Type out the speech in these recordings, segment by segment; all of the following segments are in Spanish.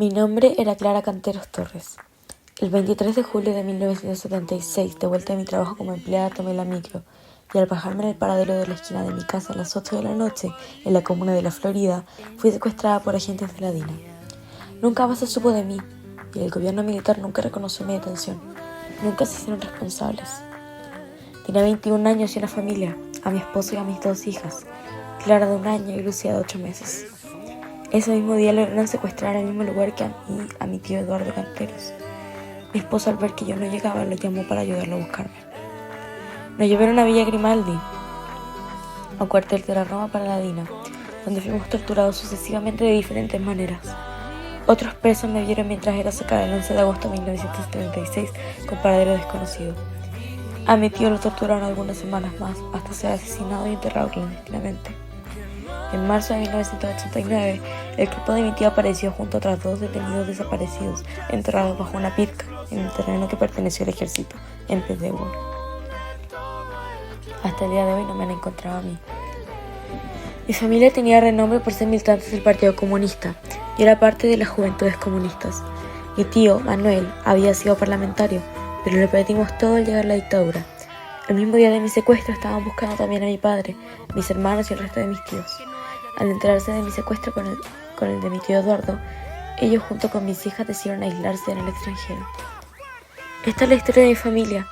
Mi nombre era Clara Canteros Torres. El 23 de julio de 1976, de vuelta de mi trabajo como empleada, tomé la micro y al bajarme en el paradero de la esquina de mi casa a las 8 de la noche, en la comuna de La Florida, fui secuestrada por agentes de la DINA. Nunca más se supo de mí y el gobierno militar nunca reconoció mi detención. Nunca se hicieron responsables. Tenía 21 años y una familia, a mi esposo y a mis 2 hijas, Clara de 1 año y Lucía de 8 meses. Ese mismo día lograron secuestrar al mismo lugar que a mi tío Eduardo Canteros. Mi esposo, al ver que yo no llegaba, lo llamó para ayudarlo a buscarme. Nos llevaron a Villa Grimaldi, a un cuartel de la Roma para la DINA, donde fuimos torturados sucesivamente de diferentes maneras. Otros presos me vieron mientras era sacada el 11 de agosto de 1976 con paradero desconocido. A mi tío lo torturaron algunas semanas más hasta ser asesinado y enterrado clandestinamente. En marzo de 1989, el cuerpo de mi tío apareció junto a otros 2 detenidos desaparecidos, enterrados bajo una pizca en un terreno que perteneció al ejército, en Pedregul. Hasta el día de hoy no me han encontrado a mí. Mi familia tenía renombre por ser militantes del Partido Comunista y era parte de las Juventudes Comunistas. Mi tío, Manuel, había sido parlamentario, pero lo perdimos todo al llegar la dictadura. El mismo día de mi secuestro estaban buscando también a mi padre, mis hermanos y el resto de mis tíos. Al enterarse de mi secuestro con el de mi tío Eduardo, ellos junto con mis hijas decidieron aislarse en el extranjero. Esta es la historia de mi familia.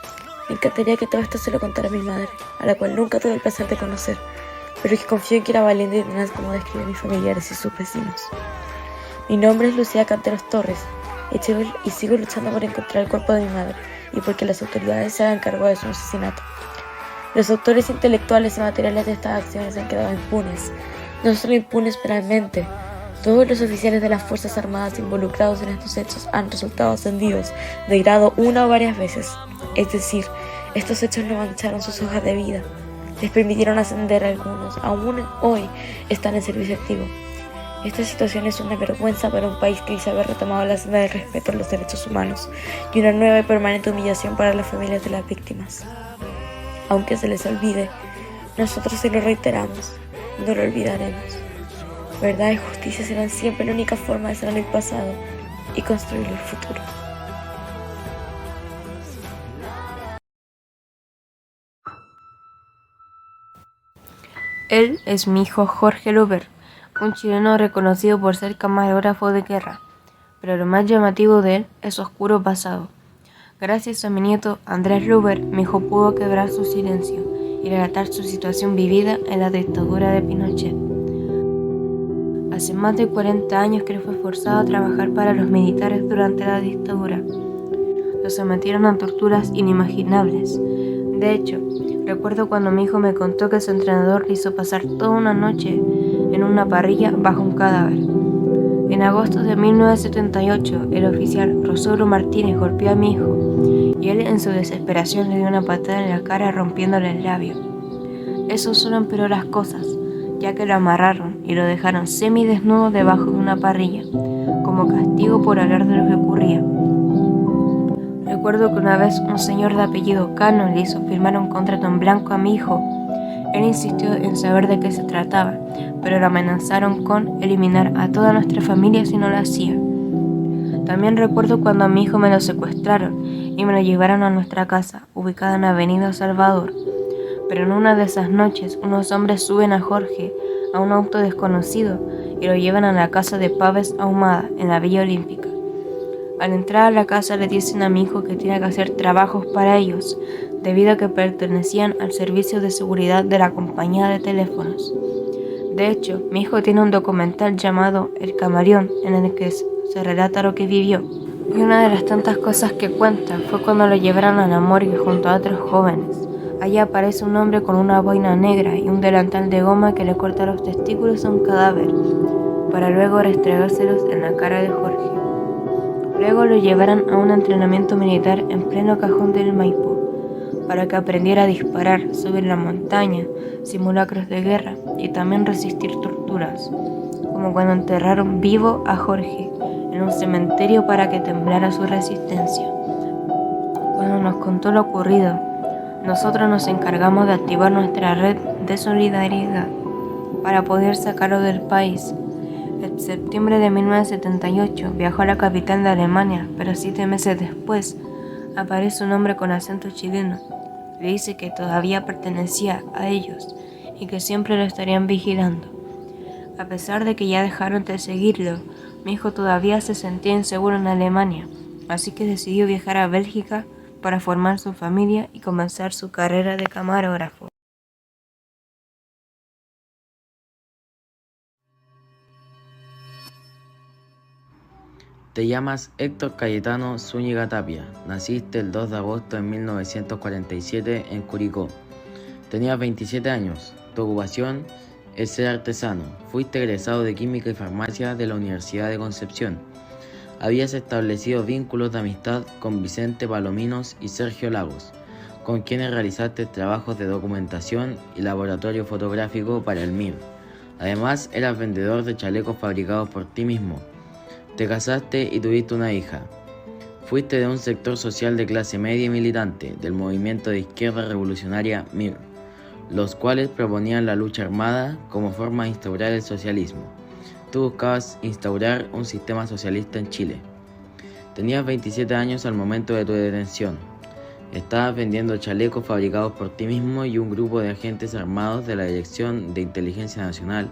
Me encantaría que todo esto se lo contara a mi madre, a la cual nunca tuve el placer de conocer, pero que confío en que era valiente y tenaz como describe a mis familiares y sus vecinos. Mi nombre es Lucía Canteros Torres y sigo luchando por encontrar el cuerpo de mi madre y porque las autoridades se hagan cargo de su asesinato. Los autores intelectuales y materiales de estas acciones han quedado impunes. No solo impunes penalmente, todos los oficiales de las Fuerzas Armadas involucrados en estos hechos han resultado ascendidos de grado 1 o varias veces. Es decir, estos hechos no mancharon sus hojas de vida, les permitieron ascender a algunos, aún hoy están en servicio activo. Esta situación es una vergüenza para un país que dice haber retomado la senda del respeto a los derechos humanos y una nueva y permanente humillación para las familias de las víctimas. Aunque se les olvide, nosotros se lo reiteramos, no lo olvidaremos. Verdad y justicia serán siempre la única forma de sanar el pasado y construir el futuro. Él es mi hijo Jorge Luber, un chileno reconocido por ser camarógrafo de guerra, pero lo más llamativo de él es su oscuro pasado. Gracias a mi nieto Andrés Luber, mi hijo pudo quebrar su silencio y relatar su situación vivida en la dictadura de Pinochet. Hace más de 40 años que él fue forzado a trabajar para los militares durante la dictadura. Lo sometieron a torturas inimaginables. De hecho, recuerdo cuando mi hijo me contó que su entrenador le hizo pasar toda una noche en una parrilla bajo un cadáver. En agosto de 1978, el oficial Rosauro Martínez golpeó a mi hijo y él en su desesperación le dio una patada en la cara rompiéndole el labio. Eso solo empeoró las cosas, ya que lo amarraron y lo dejaron semidesnudo debajo de una parrilla, como castigo por hablar de lo que ocurría. Recuerdo que una vez un señor de apellido Cano le hizo firmar un contrato en blanco a mi hijo. Él insistió en saber de qué se trataba, pero lo amenazaron con eliminar a toda nuestra familia si no lo hacía. También recuerdo cuando a mi hijo me lo secuestraron y me lo llevaron a nuestra casa, ubicada en Avenida Salvador. Pero en una de esas noches, unos hombres suben a Jorge a un auto desconocido y lo llevan a la casa de Paves Ahumada, en la Villa Olímpica. Al entrar a la casa le dicen a mi hijo que tiene que hacer trabajos para ellos, debido a que pertenecían al servicio de seguridad de la compañía de teléfonos. De hecho, mi hijo tiene un documental llamado El Camaleón, en el que se relata lo que vivió. Y una de las tantas cosas que cuenta fue cuando lo llevaron a la morgue junto a otros jóvenes. Allí aparece un hombre con una boina negra y un delantal de goma que le corta los testículos a un cadáver, para luego restregárselos en la cara de Jorge. Luego lo llevaron a un entrenamiento militar en pleno cajón del Maipú, para que aprendiera a disparar, subir la montaña, simulacros de guerra y también resistir torturas, como cuando enterraron vivo a Jorge en un cementerio para que temblara su resistencia. Cuando nos contó lo ocurrido, nosotros nos encargamos de activar nuestra red de solidaridad para poder sacarlo del país. En septiembre de 1978 viajó a la capital de Alemania, pero 7 meses después aparece un hombre con acento chileno. Le dice que todavía pertenecía a ellos y que siempre lo estarían vigilando. A pesar de que ya dejaron de seguirlo, mi hijo todavía se sentía inseguro en Alemania, así que decidió viajar a Bélgica para formar su familia y comenzar su carrera de camarógrafo. Te llamas Héctor Cayetano Zúñiga Tapia. Naciste el 2 de agosto de 1947 en Curicó. Tenías 27 años. Tu ocupación es ser artesano. Fuiste egresado de Química y Farmacia de la Universidad de Concepción. Habías establecido vínculos de amistad con Vicente Palominos y Sergio Lagos, con quienes realizaste trabajos de documentación y laboratorio fotográfico para el MIR. Además, eras vendedor de chalecos fabricados por ti mismo. Te casaste y tuviste una hija. Fuiste de un sector social de clase media y militante del movimiento de izquierda revolucionaria MIR, los cuales proponían la lucha armada como forma de instaurar el socialismo. Tú buscabas instaurar un sistema socialista en Chile. Tenías 27 años al momento de tu detención. Estabas vendiendo chalecos fabricados por ti mismo y un grupo de agentes armados de la Dirección de Inteligencia Nacional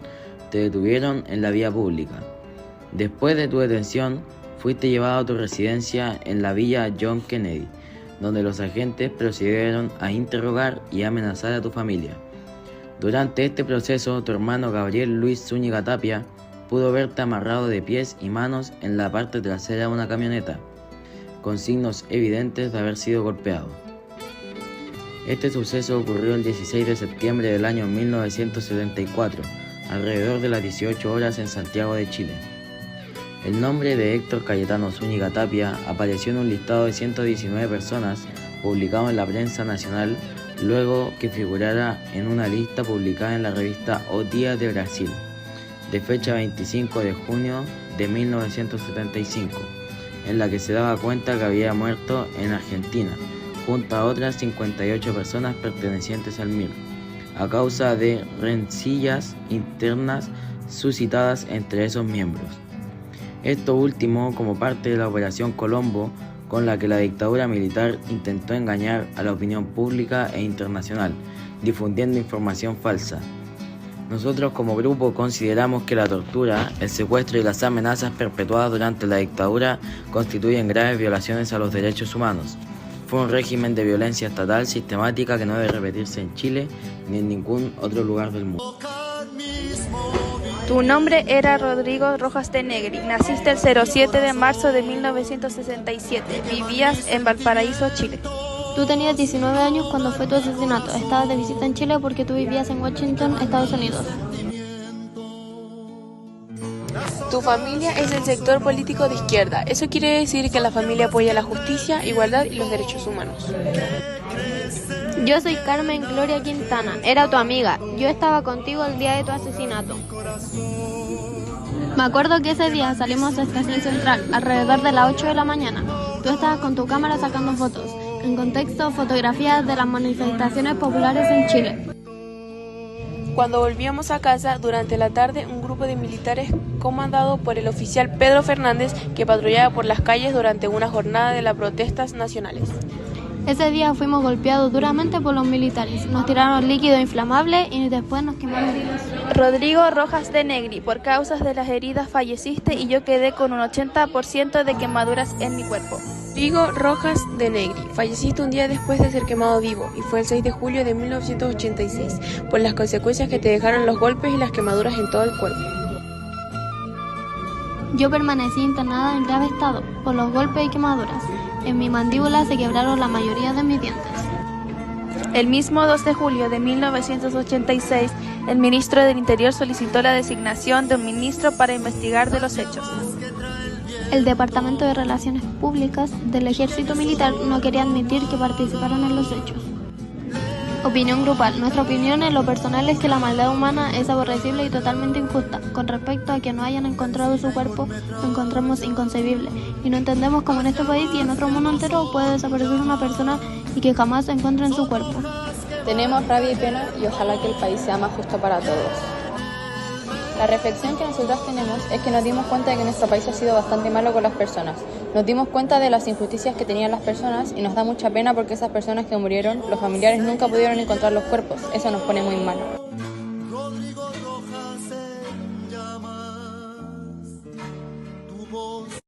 te detuvieron en la vía pública. Después de tu detención, fuiste llevado a tu residencia en la Villa John Kennedy, donde los agentes procedieron a interrogar y amenazar a tu familia. Durante este proceso, tu hermano Gabriel Luis Zúñiga Tapia pudo verte amarrado de pies y manos en la parte trasera de una camioneta, con signos evidentes de haber sido golpeado. Este suceso ocurrió el 16 de septiembre del año 1974, alrededor de las 18 horas en Santiago de Chile. El nombre de Héctor Cayetano Zúñiga Tapia apareció en un listado de 119 personas publicado en la prensa nacional, luego que figurara en una lista publicada en la revista O Dia de Brasil, de fecha 25 de junio de 1975, en la que se daba cuenta que había muerto en Argentina, junto a otras 58 personas pertenecientes al MIR, a causa de rencillas internas suscitadas entre esos miembros. Esto último como parte de la Operación Colombo, con la que la dictadura militar intentó engañar a la opinión pública e internacional, difundiendo información falsa. Nosotros como grupo consideramos que la tortura, el secuestro y las amenazas perpetuadas durante la dictadura constituyen graves violaciones a los derechos humanos. Fue un régimen de violencia estatal sistemática que no debe repetirse en Chile ni en ningún otro lugar del mundo. Tu nombre era Rodrigo Rojas de Negri. Naciste el 07 de marzo de 1967. Vivías en Valparaíso, Chile. Tú tenías 19 años cuando fue tu asesinato. Estabas de visita en Chile porque tú vivías en Washington, Estados Unidos. Tu familia es del sector político de izquierda. Eso quiere decir que la familia apoya la justicia, igualdad y los derechos humanos. Yo soy Carmen Gloria Quintana. Era tu amiga. Yo estaba contigo el día de tu asesinato. Me acuerdo que ese día salimos a Estación Central, alrededor de las 8 de la mañana. Tú estabas con tu cámara sacando fotos. En contexto, fotografías de las manifestaciones populares en Chile. Cuando volvíamos a casa, durante la tarde, un grupo de militares comandado por el oficial Pedro Fernández, que patrullaba por las calles durante una jornada de las protestas nacionales. Ese día fuimos golpeados duramente por los militares. Nos tiraron líquido inflamable y después nos quemaron vivos. Rodrigo Rojas de Negri, por causas de las heridas falleciste y yo quedé con un 80% de quemaduras en mi cuerpo. Rodrigo Rojas de Negri, falleciste un día después de ser quemado vivo y fue el 6 de julio de 1986 por las consecuencias que te dejaron los golpes y las quemaduras en todo el cuerpo. Yo permanecí internada en grave estado por los golpes y quemaduras. En mi mandíbula se quebraron la mayoría de mis dientes. El mismo 2 de julio de 1986, el ministro del Interior solicitó la designación de un ministro para investigar de los hechos. El Departamento de Relaciones Públicas del Ejército Militar no quería admitir que participaron en los hechos. Opinión grupal. Nuestra opinión en lo personal es que la maldad humana es aborrecible y totalmente injusta. Con respecto a que no hayan encontrado su cuerpo, lo encontramos inconcebible. Y no entendemos cómo en este país y en otro mundo entero puede desaparecer una persona y que jamás encuentren su cuerpo. Tenemos rabia y pena y ojalá que el país sea más justo para todos. La reflexión que nosotras tenemos es que nos dimos cuenta de que nuestro país ha sido bastante malo con las personas. Nos dimos cuenta de las injusticias que tenían las personas y nos da mucha pena porque esas personas que murieron, los familiares nunca pudieron encontrar los cuerpos. Eso nos pone muy mal. Rodrigo Rojas en llamas, tu voz